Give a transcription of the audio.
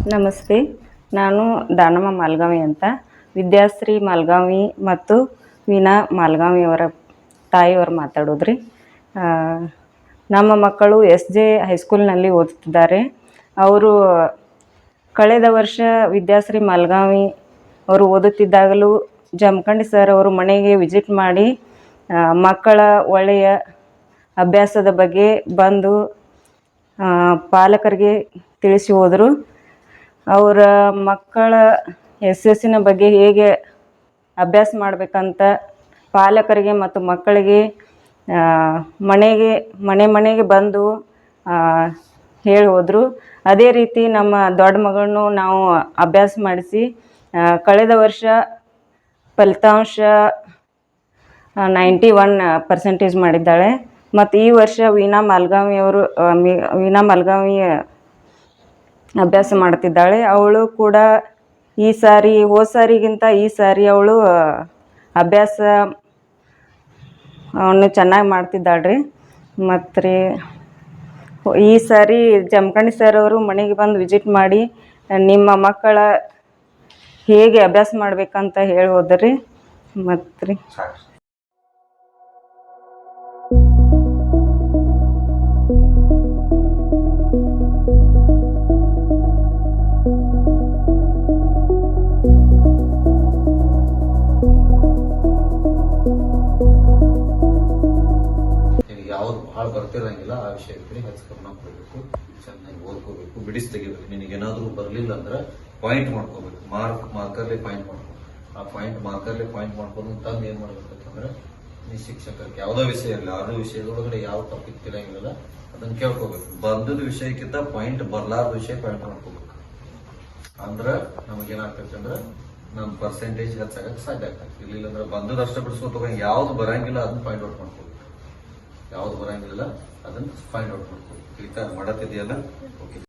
ನಮಸ್ತೆ. ನಾನು ದಾನಮ್ಮ ಮಾಲ್ಗಾವಿ ಅಂತ, ವಿದ್ಯಾಶ್ರೀ ಮಾಲ್ಗಾವಿ ಮತ್ತು ವೀಣಾ ಮಾಲ್ಗಾವಿಯವರ ತಾಯಿಯವರು ಮಾತಾಡೋದ್ರಿ. ನಮ್ಮ ಮಕ್ಕಳು SJ ಹೈಸ್ಕೂಲ್ನಲ್ಲಿ ಓದುತ್ತಿದ್ದಾರೆ. ಅವರು ಕಳೆದ ವರ್ಷ ವಿದ್ಯಾಶ್ರೀ ಮಾಲ್ಗಾವಿ ಅವರು ಓದುತ್ತಿದ್ದಾಗಲೂ ಜಮಖಂಡಿ ಸರ್ ಅವರು ಮನೆಗೆ ವಿಸಿಟ್ ಮಾಡಿ ಮಕ್ಕಳ ಒಳ್ಳೆಯ ಅಭ್ಯಾಸದ ಬಗ್ಗೆ ಬಂದು ಪಾಲಕರಿಗೆ ತಿಳಿಸಿ ಹೋದರು. ಅವರ ಮಕ್ಕಳ ಯಶಸ್ಸಿನ ಬಗ್ಗೆ ಹೇಗೆ ಅಭ್ಯಾಸ ಮಾಡಬೇಕಂತ ಪಾಲಕರಿಗೆ ಮತ್ತು ಮಕ್ಕಳಿಗೆ ಮನೆಗೆ ಬಂದು ಹೇಳಿ ಹೋದರು. ಅದೇ ರೀತಿ ನಮ್ಮ ದೊಡ್ಡ ಮಗಳನ್ನು ನಾವು ಅಭ್ಯಾಸ ಮಾಡಿಸಿ ಕಳೆದ ವರ್ಷ ಫಲಿತಾಂಶ 91% ಮಾಡಿದ್ದಾಳೆ. ಮತ್ತು ಈ ವರ್ಷ ವೀಣಾ ಮಾಲ್ಗಾವಿ ಅಭ್ಯಾಸ ಮಾಡ್ತಿದ್ದಾಳೆ. ಅವಳು ಕೂಡ ಹೋದ ಸಾರಿಗಿಂತ ಈ ಸಾರಿ ಅವಳು ಅಭ್ಯಾಸ ಅವನು ಚೆನ್ನಾಗಿ ಮಾಡ್ತಿದ್ದಾಳೆ ರೀ. ಮತ್ತು ರೀ ಈ ಸಾರಿ ಜಮಖಂಡಿ ಸರ್ ಅವರು ಮನೆಗೆ ಬಂದು ವಿಸಿಟ್ ಮಾಡಿ ನಿಮ್ಮ ಮಕ್ಕಳ ಹೇಗೆ ಅಭ್ಯಾಸ ಮಾಡ್ಬೇಕಂತ ಹೇಳಿ ಹೋದ್ರಿ. ಮತ್ತು ರೀ ಯಾವ್ದು ಭಾಳ ಬರ್ತಿರಂಗಿಲ್ಲ ಆ ವಿಷಯ ಹೆಚ್ಚು ಗಮನ ಕೊಡಬೇಕು, ಚೆನ್ನಾಗಿ ಓದ್ಕೋಬೇಕು, ಬಿಡಿಸಿ ತೆಗಿಬೇಕು. ನಿನಗೆ ಏನಾದ್ರೂ ಬರಲಿಲ್ಲ ಅಂದ್ರೆ ಪಾಯಿಂಟ್ ಮಾಡ್ಕೋಬೇಕು, ಮಾರ್ಕರ್ಲಿ ಪಾಯಿಂಟ್ ಮಾಡ್ಕೋಬೇಕು. ಆ ಮಾರ್ಕರ್ಲಿ ಪಾಯಿಂಟ್ ಮಾಡ್ಕೊಂಡು ತಂದು ಏನ್ ಮಾಡ್ಬೇಕಂತಂದ್ರೆ ನೀ ಶಿಕ್ಷಕರಿಗೆ ಯಾವ್ದೋ ವಿಷಯ ಇರಲಿ, ಆರು ವಿಷಯದೊಳಗಡೆ ಯಾವ ಟಾಪಿಕ್ ತಿರಂಗಿಲ್ಲ ಅದನ್ನ ಕೇಳ್ಕೋಬೇಕು. ಬಂದದ ವಿಷಯಕ್ಕಿಂತ ಪಾಯಿಂಟ್ ಬರ್ಲಾರ್ದ ವಿಷಯ ಪಾಯಿಂಟ್ ಮಾಡ್ಕೋಬೇಕು. ಅಂದ್ರೆ ನಮಗೇನಾಗ್ತೈತೆ ಅಂದ್ರೆ ನಮ್ಮ ಪರ್ಸೆಂಟೇಜ್ ಹೆಚ್ಚಾಗಕ್ಕೆ ಸಾಧ್ಯ ಆಗ್ತದೆ. ಇರ್ಲಿಲ್ಲ ಅಂದ್ರೆ ಬಂದದಷ್ಟೇ ಬಿಡಿಸ್ಕೊತ ಯಾವ್ದು ಬರಂಗಿಲ್ಲ ಅದನ್ನ ಪಾಯಿಂಟ್ ಔಟ್ ಮಾಡ್ಕೋಬೇಕು, ಯಾವ್ದು ಬರಂಗಿಲ್ಲ ಅದನ್ನ ಫೈಂಡ್ ಔಟ್ ಮಾಡ್ಕೋಬೇಕು. ಮಾಡತ್ತಿದೆಯಲ್ಲ, ಓಕೆ.